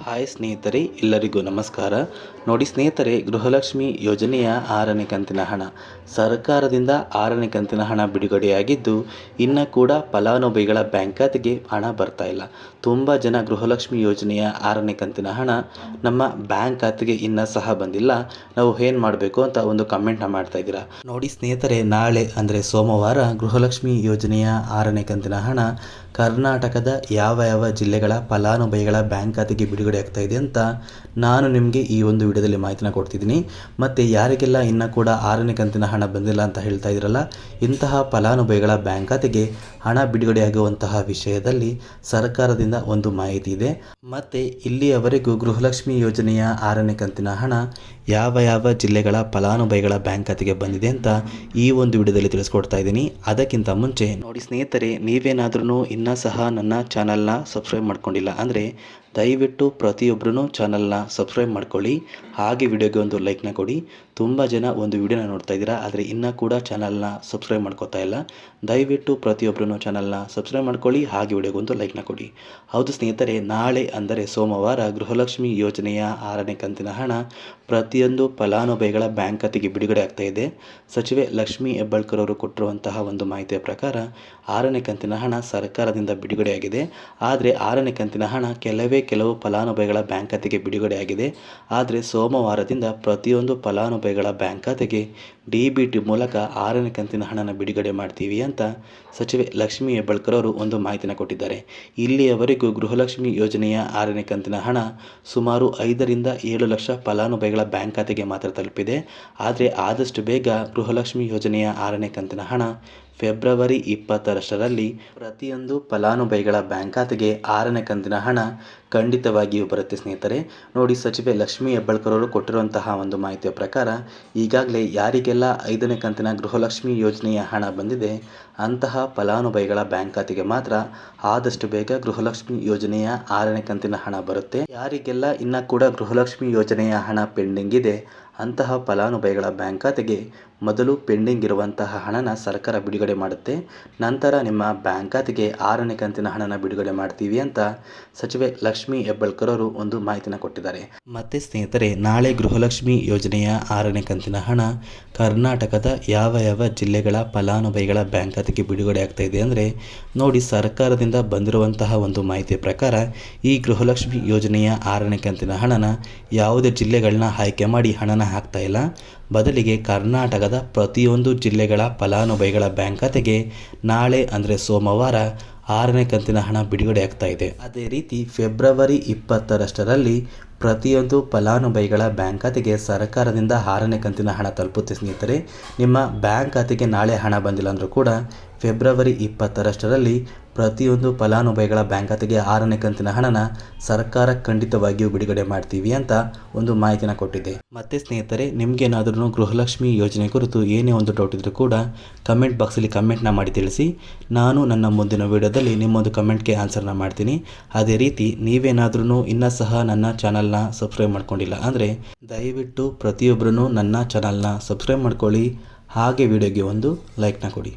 Hi ಸ್ನೇಹಿತರೆ, ಎಲ್ಲರಿಗೂ ನಮಸ್ಕಾರ. ನೋಡಿ ಸ್ನೇಹಿತರೆ, ಗೃಹಲಕ್ಷ್ಮಿ ಯೋಜನೆಯ 6ನೇ ಕಂತಿನ ಹಣ ಸರ್ಕಾರದಿಂದ 6ನೇ ಕಂತಿನ ಹಣ ಬಿಡುಗಡೆಯಾಗಿದ್ದು, ಇನ್ನು ಕೂಡ ಫಲಾನುಭವಿಗಳ ಬ್ಯಾಂಕ್ ಖಾತೆಗೆ ಹಣ ಬರ್ತಾ ಇಲ್ಲ. ತುಂಬ ಜನ ಗೃಹಲಕ್ಷ್ಮಿ ಯೋಜನೆಯ 6ನೇ ಕಂತಿನ ಹಣ ನಮ್ಮ ಬ್ಯಾಂಕ್ ಖಾತೆಗೆ ಇನ್ನೂ ಸಹ ಬಂದಿಲ್ಲ, ನಾವು ಏನು ಮಾಡಬೇಕು ಅಂತ ಒಂದು ಕಮೆಂಟ್ನ ಮಾಡ್ತಾ ಇದ್ದೀರಾ. ನೋಡಿ ಸ್ನೇಹಿತರೆ, ನಾಳೆ ಅಂದರೆ ಸೋಮವಾರ ಗೃಹಲಕ್ಷ್ಮಿ ಯೋಜನೆಯ 6ನೇ ಕಂತಿನ ಹಣ ಕರ್ನಾಟಕದ ಯಾವ ಜಿಲ್ಲೆಗಳ ಫಲಾನುಭವಿಗಳ ಬ್ಯಾಂಕ್ ಖಾತೆಗೆ ಬಿಡುಗಡೆ ಆಗ್ತಾ ಇದೆ ಅಂತ ನಾನು ನಿಮಗೆ ಈ ಒಂದು ವಿಡಿಯೋದಲ್ಲಿ ಮಾಹಿತಿನ ಕೊಡ್ತಿದ್ದೀನಿ. ಮತ್ತು ಯಾರಿಗೆಲ್ಲ ಇನ್ನೂ ಕೂಡ 6ನೇ ಕಂತಿನ ಹಣ ಬಂದಿಲ್ಲ ಅಂತ ಹೇಳ್ತಾ ಇದ್ರಲ್ಲ, ಇಂತಹ ಫಲಾನುಭವಿಗಳ ಬ್ಯಾಂಕ್ ಖಾತೆಗೆ ಹಣ ಬಿಡುಗಡೆಯಾಗುವಂತಹ ವಿಷಯದಲ್ಲಿ ಸರ್ಕಾರದಿಂದ ಒಂದು ಮಾಹಿತಿ ಇದೆ. ಮತ್ತು ಇಲ್ಲಿಯವರೆಗೂ ಗೃಹಲಕ್ಷ್ಮಿ ಯೋಜನೆಯ 6ನೇ ಕಂತಿನ ಹಣ ಯಾವ ಜಿಲ್ಲೆಗಳ ಫಲಾನುಭವಿಗಳ ಬ್ಯಾಂಕ್ ಖಾತೆಗೆ ಬಂದಿದೆ ಅಂತ ಈ ಒಂದು ವಿಡಿಯೋದಲ್ಲಿ ತಿಳಿಸ್ಕೊಡ್ತಾ ಇದ್ದೀನಿ. ಅದಕ್ಕಿಂತ ಮುಂಚೆ ನೋಡಿ ಸ್ನೇಹಿತರೆ, ನೀವೇನಾದ್ರೂ ಇನ್ನೂ ಸಹ ನನ್ನ ಚಾನಲ್ನ ಸಬ್ಸ್ಕ್ರೈಬ್ ಮಾಡ್ಕೊಂಡಿಲ್ಲ ಅಂದರೆ ದಯವಿಟ್ಟು ಪ್ರತಿಯೊಬ್ಬರೂ ಚಾನಲ್ನ ಸಬ್ಸ್ಕ್ರೈಬ್ ಮಾಡ್ಕೊಳ್ಳಿ, ಹಾಗೆ ವಿಡಿಯೋಗೆ ಒಂದು ಲೈಕ್ನ ಕೊಡಿ. ತುಂಬ ಜನ ಒಂದು ವಿಡಿಯೋನ ನೋಡ್ತಾ ಇದ್ದೀರಾ, ಆದರೆ ಇನ್ನೂ ಕೂಡ ಚಾನಲ್ನ ಸಬ್ಸ್ಕ್ರೈಬ್ ಮಾಡ್ಕೋತಾ ಇಲ್ಲ. ದಯವಿಟ್ಟು ಪ್ರತಿಯೊಬ್ಬರೂ ಚಾನಲ್ನ ಸಬ್ಸ್ಕ್ರೈಬ್ ಮಾಡ್ಕೊಳ್ಳಿ, ಹಾಗೆ ವಿಡಿಯೋಗೆ ಒಂದು ಲೈಕ್ನ ಕೊಡಿ. ಹೌದು ಸ್ನೇಹಿತರೆ, ನಾಳೆ ಅಂದರೆ ಸೋಮವಾರ ಗೃಹಲಕ್ಷ್ಮಿ ಯೋಜನೆಯ 6ನೇ ಕಂತಿನ ಹಣ ಪ್ರತಿಯೊಂದು ಫಲಾನುಭವಿಗಳ ಬ್ಯಾಂಕ್ ಖಾತೆಗೆ ಬಿಡುಗಡೆ ಆಗ್ತಾ ಇದೆ. ಸಚಿವೆ ಲಕ್ಷ್ಮೀ ಹೆಬ್ಬಾಳ್ಕರ್ ಅವರು ಕೊಟ್ಟಿರುವಂತಹ ಒಂದು ಮಾಹಿತಿಯ ಪ್ರಕಾರ 6ನೇ ಕಂತಿನ ಹಣ ಸರ್ಕಾರದಿಂದ ಬಿಡುಗಡೆಯಾಗಿದೆ. ಆದರೆ 6ನೇ ಕಂತಿನ ಹಣ ಕೆಲವು ಫಲಾನುಭವಿಗಳ ಬ್ಯಾಂಕ್ ಖಾತೆಗೆ ಬಿಡುಗಡೆಯಾಗಿದೆ. ಆದರೆ ಸೋಮವಾರದಿಂದ ಪ್ರತಿಯೊಂದು ಫಲಾನುಭವಿಗಳ ಬ್ಯಾಂಕ್ ಖಾತೆಗೆ DBT ಮೂಲಕ 6ನೇ ಕಂತಿನ ಹಣನ ಬಿಡುಗಡೆ ಮಾಡ್ತೀವಿ ಅಂತ ಸಚಿವೆ ಲಕ್ಷ್ಮೀ ಹೆಬ್ಬಾಳ್ಕರ್ ಅವರು ಒಂದು ಮಾಹಿತಿನ ಕೊಟ್ಟಿದ್ದಾರೆ. ಇಲ್ಲಿಯವರೆಗೂ ಗೃಹಲಕ್ಷ್ಮಿ ಯೋಜನೆಯ 6ನೇ ಕಂತಿನ ಹಣ ಸುಮಾರು 5 ರಿಂದ 7 ಲಕ್ಷ ಫಲಾನುಭವಿಗಳ ಬ್ಯಾಂಕ್ ಖಾತೆಗೆ ಮಾತ್ರ ತಲುಪಿದೆ. ಆದರೆ ಆದಷ್ಟು ಬೇಗ ಗೃಹಲಕ್ಷ್ಮಿ ಯೋಜನೆಯ 6ನೇ ಕಂತಿನ ಹಣ ಫೆಬ್ರವರಿ 20ರಷ್ಟರಲ್ಲಿ ಪ್ರತಿಯೊಂದು ಫಲಾನುಭವಿಗಳ ಬ್ಯಾಂಕ್ ಖಾತೆಗೆ 6ನೇ ಕಂತಿನ ಹಣ ಖಂಡಿತವಾಗಿಯೂ ಬರುತ್ತೆ ಸ್ನೇಹಿತರೆ. ನೋಡಿ, ಸಚಿವೆ ಲಕ್ಷ್ಮೀ ಹೆಬ್ಬಾಳ್ಕರ್ ಅವರು ಕೊಟ್ಟಿರುವಂತಹ ಒಂದು ಮಾಹಿತಿಯ ಪ್ರಕಾರ ಈಗಾಗಲೇ ಯಾರಿಗೆಲ್ಲ 5ನೇ ಕಂತಿನ ಗೃಹಲಕ್ಷ್ಮಿ ಯೋಜನೆಯ ಹಣ ಬಂದಿದೆ ಅಂತಹ ಫಲಾನುಭವಿಗಳ ಬ್ಯಾಂಕ್ ಖಾತೆಗೆ ಮಾತ್ರ ಆದಷ್ಟು ಬೇಗ ಗೃಹಲಕ್ಷ್ಮಿ ಯೋಜನೆಯ 6ನೇ ಕಂತಿನ ಹಣ ಬರುತ್ತೆ. ಯಾರಿಗೆಲ್ಲ ಇನ್ನೂ ಕೂಡ ಗೃಹಲಕ್ಷ್ಮಿ ಯೋಜನೆಯ ಹಣ ಪೆಂಡಿಂಗ್ ಇದೆ ಅಂತಹ ಫಲಾನುಭವಿಗಳ ಬ್ಯಾಂಕ್ ಖಾತೆಗೆ ಮೊದಲು ಪೆಂಡಿಂಗ್ ಇರುವಂತಹ ಹಣನ ಸರ್ಕಾರ ಬಿಡುಗಡೆ ಮಾಡುತ್ತೆ. ನಂತರ ನಿಮ್ಮ ಬ್ಯಾಂಕ್ ಖಾತೆಗೆ 6ನೇ ಕಂತಿನ ಹಣನ ಬಿಡುಗಡೆ ಮಾಡ್ತೀವಿ ಅಂತ ಸಚಿವೆ ಲಕ್ಷ್ಮೀ ಹೆಬ್ಬಾಳ್ಕರ್ ಅವರು ಒಂದು ಮಾಹಿತಿನ ಕೊಟ್ಟಿದ್ದಾರೆ. ಮತ್ತೆ ಸ್ನೇಹಿತರೆ, ನಾಳೆ ಗೃಹಲಕ್ಷ್ಮಿ ಯೋಜನೆಯ 6ನೇ ಕಂತಿನ ಹಣ ಕರ್ನಾಟಕದ ಯಾವ ಜಿಲ್ಲೆಗಳ ಫಲಾನುಭವಿಗಳ ಬ್ಯಾಂಕ್ ಖಾತೆಗೆ ಬಿಡುಗಡೆ ಆಗ್ತಾ ಇದೆ ಅಂದರೆ, ನೋಡಿ, ಸರ್ಕಾರದಿಂದ ಬಂದಿರುವಂತಹ ಒಂದು ಮಾಹಿತಿಯ ಪ್ರಕಾರ ಈ ಗೃಹಲಕ್ಷ್ಮಿ ಯೋಜನೆಯ 6ನೇ ಕಂತಿನ ಹಣನ ಯಾವುದೇ ಜಿಲ್ಲೆಗಳನ್ನ ಆಯ್ಕೆ ಮಾಡಿ ಹಣನ ಹಾಕ್ತಾ ಇಲ್ಲ. ಬದಲಿಗೆ ಕರ್ನಾಟಕದ ಪ್ರತಿಯೊಂದು ಜಿಲ್ಲೆಗಳ ಫಲಾನುಭವಿಗಳ ಬ್ಯಾಂಕ್ ಖಾತೆಗೆ ನಾಳೆ ಅಂದರೆ ಸೋಮವಾರ 6ನೇ ಕಂತಿನ ಹಣ ಬಿಡುಗಡೆ ಆಗ್ತಾ ಇದೆ. ಅದೇ ರೀತಿ ಫೆಬ್ರವರಿ 20ರಷ್ಟರಲ್ಲಿ ಪ್ರತಿಯೊಂದು ಫಲಾನುಭವಿಗಳ ಬ್ಯಾಂಕ್ ಖಾತೆಗೆ ಸರ್ಕಾರದಿಂದ 6ನೇ ಕಂತಿನ ಹಣ ತಲುಪುತ್ತೆ ಸ್ನೇಹಿತರೆ. ನಿಮ್ಮ ಬ್ಯಾಂಕ್ ಖಾತೆಗೆ ನಾಳೆ ಹಣ ಬಂದಿಲ್ಲ ಅಂದರೂ ಕೂಡ ಫೆಬ್ರವರಿ 20ರಷ್ಟರಲ್ಲಿ ಪ್ರತಿಯೊಂದು ಫಲಾನುಭವಿಗಳ ಬ್ಯಾಂಕ್ ಖಾತೆಗೆ 6ನೇ ಕಂತಿನ ಹಣನ ಸರ್ಕಾರ ಖಂಡಿತವಾಗಿಯೂ ಬಿಡುಗಡೆ ಮಾಡ್ತೀವಿ ಅಂತ ಒಂದು ಮಾಹಿತಿನ ಕೊಟ್ಟಿದೆ. ಮತ್ತೆ ಸ್ನೇಹಿತರೆ, ನಿಮಗೇನಾದ್ರೂ ಗೃಹಲಕ್ಷ್ಮಿ ಯೋಜನೆ ಕುರಿತು ಏನೇ ಒಂದು ಡೌಟ್ ಇದ್ರೂ ಕೂಡ ಕಮೆಂಟ್ ಬಾಕ್ಸಲ್ಲಿ ಕಮೆಂಟ್ನ ಮಾಡಿ ತಿಳಿಸಿ. ನಾನು ನನ್ನ ಮುಂದಿನ ವಿಡಿಯೋದಲ್ಲಿ ನಿಮ್ಮೊಂದು ಕಮೆಂಟ್ಗೆ ಆನ್ಸರ್ನ ಮಾಡ್ತೀನಿ. ಅದೇ ರೀತಿ ನೀವೇನಾದ್ರೂ ಇನ್ನೂ ಸಹ ನನ್ನ ಚಾನಲ್ನ ಸಬ್ಸ್ಕ್ರೈಬ್ ಮಾಡ್ಕೊಂಡಿಲ್ಲ ಅಂದರೆ ದಯವಿಟ್ಟು ಪ್ರತಿಯೊಬ್ಬರೂ ನನ್ನ ಚಾನಲ್ನ ಸಬ್ಸ್ಕ್ರೈಬ್ ಮಾಡ್ಕೊಳ್ಳಿ, ಹಾಗೆ ವಿಡಿಯೋಗೆ ಒಂದು ಲೈಕ್ನ ಕೊಡಿ.